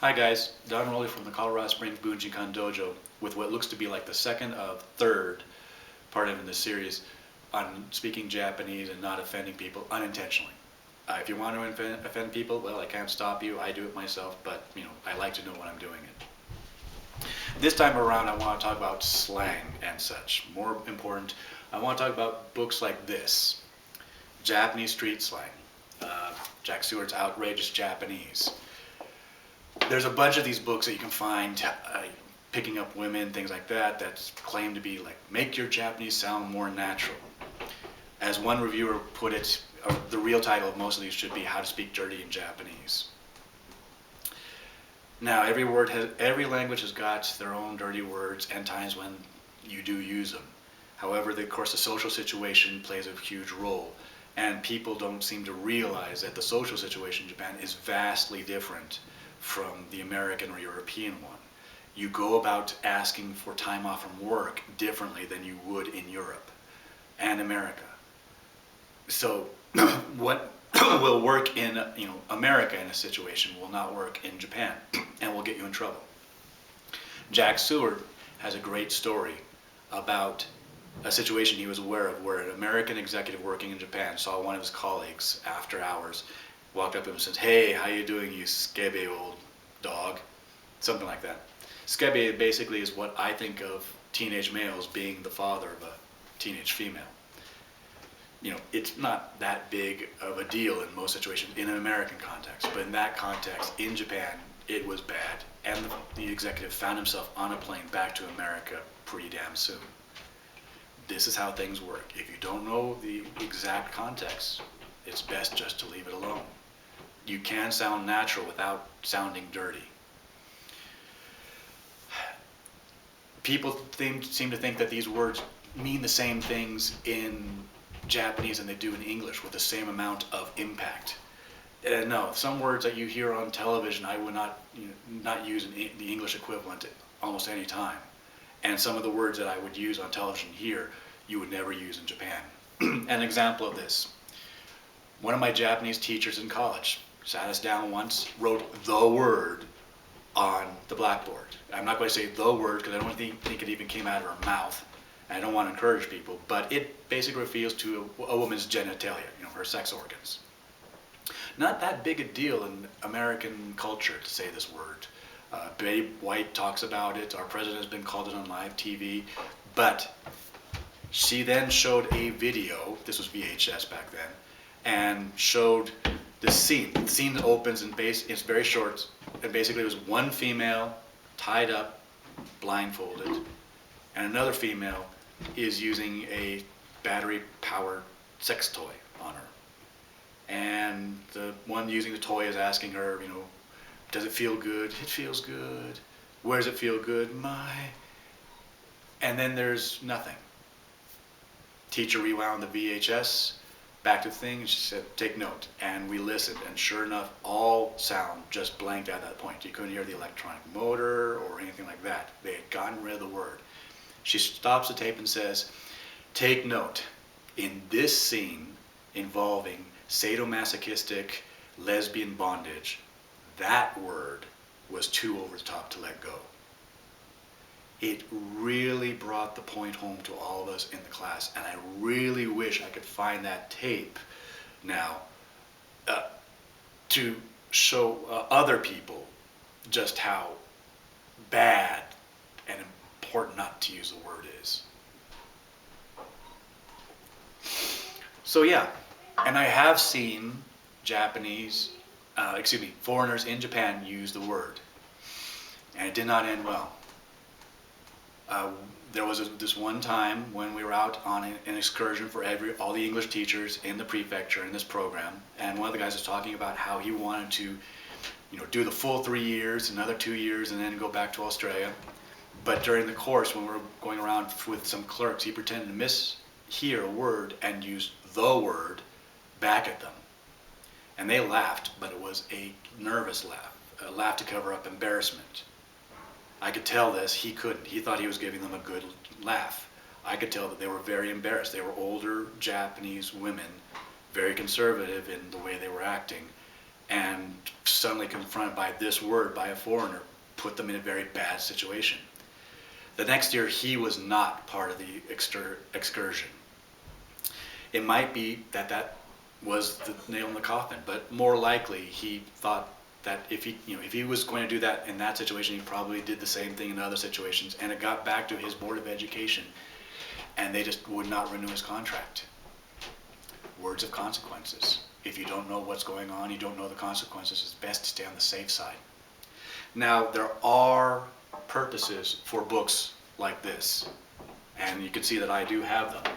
Hi guys, Don Roley from the Colorado Springs Bujinkan Dojo with what looks to be like the second of third part of this series on speaking Japanese and not offending people unintentionally. If you want to offend people, well, I can't stop you. I do it myself, but I like to know when I'm doing it. This time around, I want to talk about slang and such. More important, I want to talk about books like this, Japanese street slang, Jack Stewart's Outrageous Japanese. There's a bunch of these books that you can find, picking up women, things like that, that claim to be like, make your Japanese sound more natural. As one reviewer put it, the real title of most of these should be How to Speak Dirty in Japanese. Now, every language has got their own dirty words and times when you do use them. However, of course, the social situation plays a huge role, and people don't seem to realize that the social situation in Japan is vastly different from the American or European one. You go about asking for time off from work differently than you would in Europe and America. So what will work in America in a situation will not work in Japan and will get you in trouble. Jack Stewart has a great story about a situation he was aware of where an American executive working in Japan saw one of his colleagues after hours, walked up to him and says, "Hey, how you doing, you skebby old dog?" Something like that. Skebby basically is what I think of teenage males being the father of a teenage female. It's not that big of a deal in most situations in an American context, but in that context, in Japan, it was bad, and the executive found himself on a plane back to America pretty damn soon. This is how things work. If you don't know the exact context, it's best just to leave it alone. You can sound natural without sounding dirty. People seem to think that these words mean the same things in Japanese than they do in English with the same amount of impact. No, some words that you hear on television I would not use in the English equivalent at almost any time. And some of the words that I would use on television here, you would never use in Japan. An example of this, one of my Japanese teachers in college sat us down once, wrote the word on the blackboard. I'm not going to say the word because I don't think it even came out of her mouth. I don't want to encourage people, but it basically refers to a woman's genitalia, her sex organs. Not that big a deal in American culture to say this word. Betty White talks about it. Our president has been called it on live TV. But she then showed a video, this was VHS back then, and showed the scene. The scene opens and it's very short, and basically it was one female tied up, blindfolded, and another female is using a battery-powered sex toy on her. And the one using the toy is asking her, does it feel good? It feels good. Where does it feel good? My. And then there's nothing. Teacher rewound the VHS, back to the thing, and she said, take note. And we listened, and sure enough, all sound just blanked out at that point. You couldn't hear the electronic motor or anything like that. They had gotten rid of the word. She stops the tape and says, take note, in this scene involving sadomasochistic lesbian bondage, that word was too over the top to let go. It really brought the point home to all of us in the class, and I really wish I could find that tape now to show other people just how bad and important not to use the word is. So yeah, and I have seen foreigners in Japan use the word, and it did not end well. There was this one time when we were out on an excursion for all the English teachers in the prefecture in this program, and one of the guys was talking about how he wanted to, do the full 3 years, another 2 years, and then go back to Australia. But during the course, when we were going around with some clerks, he pretended to mishear a word and used the word back at them. And they laughed, but it was a nervous laugh, a laugh to cover up embarrassment. I could tell this, he couldn't. He thought he was giving them a good laugh. I could tell that they were very embarrassed. They were older Japanese women, very conservative in the way they were acting. and suddenly confronted by this word by a foreigner put them in a very bad situation. The next year, he was not part of the excursion. It might be that that was the nail in the coffin, but more likely he thought that if he was going to do that in that situation, he probably did the same thing in other situations, and it got back to his board of education, and they just would not renew his contract. Words of consequences. If you don't know what's going on, you don't know the consequences, it's best to stay on the safe side. Now, there are purposes for books like this, and you can see that I do have them.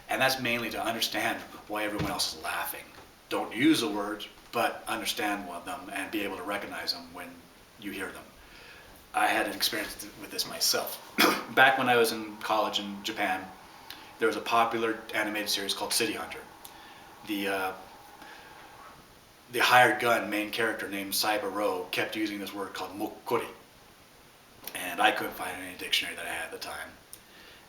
And that's mainly to understand why everyone else is laughing. Don't use the words, but understand them and be able to recognize them when you hear them. I had an experience with this myself. Back when I was in college in Japan, there was a popular animated series called City Hunter. The hired gun main character named Cyber-Ro kept using this word called mokkori. And I couldn't find it in any dictionary that I had at the time.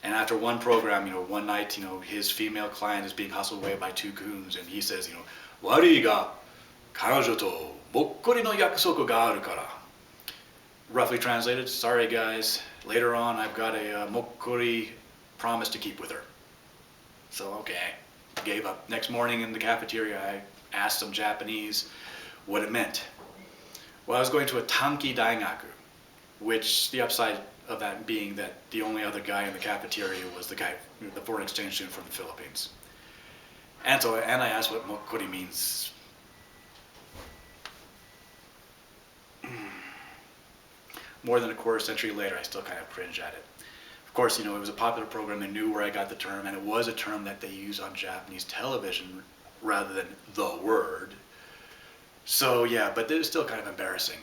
And after one program, one night, his female client is being hustled away by two goons, and he says, "Wari ga kanojo to mokkori no yakusoku ga aru kara." Roughly translated, sorry guys, later on I've got a mokkori promise to keep with her. So okay, gave up. Next morning in the cafeteria, I asked some Japanese what it meant. Well, I was going to a Tanki Daigaku, which the upside of that being that the only other guy in the cafeteria was the foreign exchange student from the Philippines. And I asked what mokkori means. More than a quarter century later, I still kind of cringe at it. Of course, it was a popular program. They knew where I got the term, and it was a term that they use on Japanese television rather than the word. So yeah, but it was still kind of embarrassing.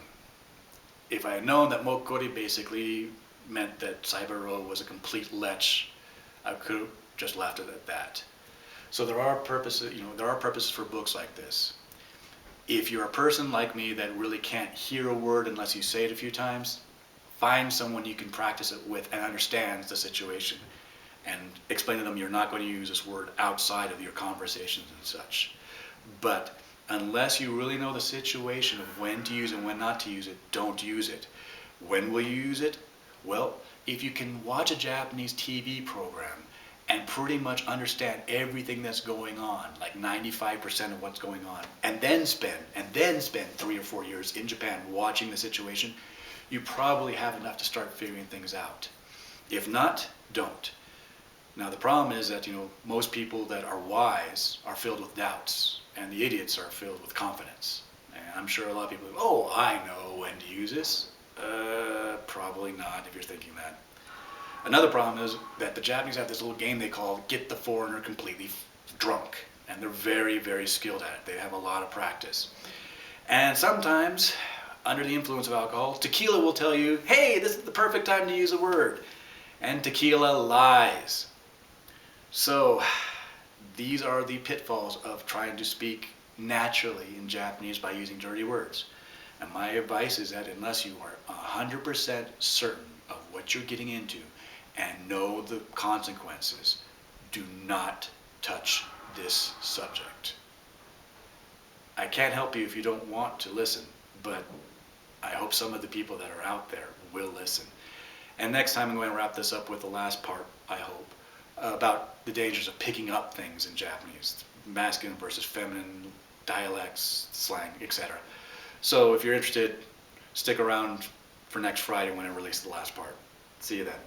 If I had known that mokkori basically meant that Cyber-Ro was a complete lech, I could have just left it at that. So there are purposes for books like this. If you're a person like me that really can't hear a word unless you say it a few times, find someone you can practice it with and understands the situation, and explain to them you're not going to use this word outside of your conversations and such. But unless you really know the situation of when to use it and when not to use it, don't use it. When will you use it? Well, if you can watch a Japanese TV program and pretty much understand everything that's going on, like 95% of what's going on, and then spend 3 or 4 years in Japan watching the situation, you probably have enough to start figuring things out. If not, don't. Now the problem is that most people that are wise are filled with doubts, and the idiots are filled with confidence. And I'm sure a lot of people go, "Oh, I know when to use this." Probably not if you're thinking that. Another problem is that the Japanese have this little game they call "Get the Foreigner Completely Drunk," and they're very, very skilled at it. They have a lot of practice. And sometimes, under the influence of alcohol, tequila will tell you, "Hey, this is the perfect time to use a word." And tequila lies. So, these are the pitfalls of trying to speak naturally in Japanese by using dirty words. And my advice is that unless you are 100% certain of what you're getting into and know the consequences, do not touch this subject. I can't help you if you don't want to listen, but I hope some of the people that are out there will listen. And next time I'm going to wrap this up with the last part, I hope, about the dangers of picking up things in Japanese, masculine versus feminine, dialects, slang, etc. So if you're interested, stick around for next Friday when I release the last part. See you then.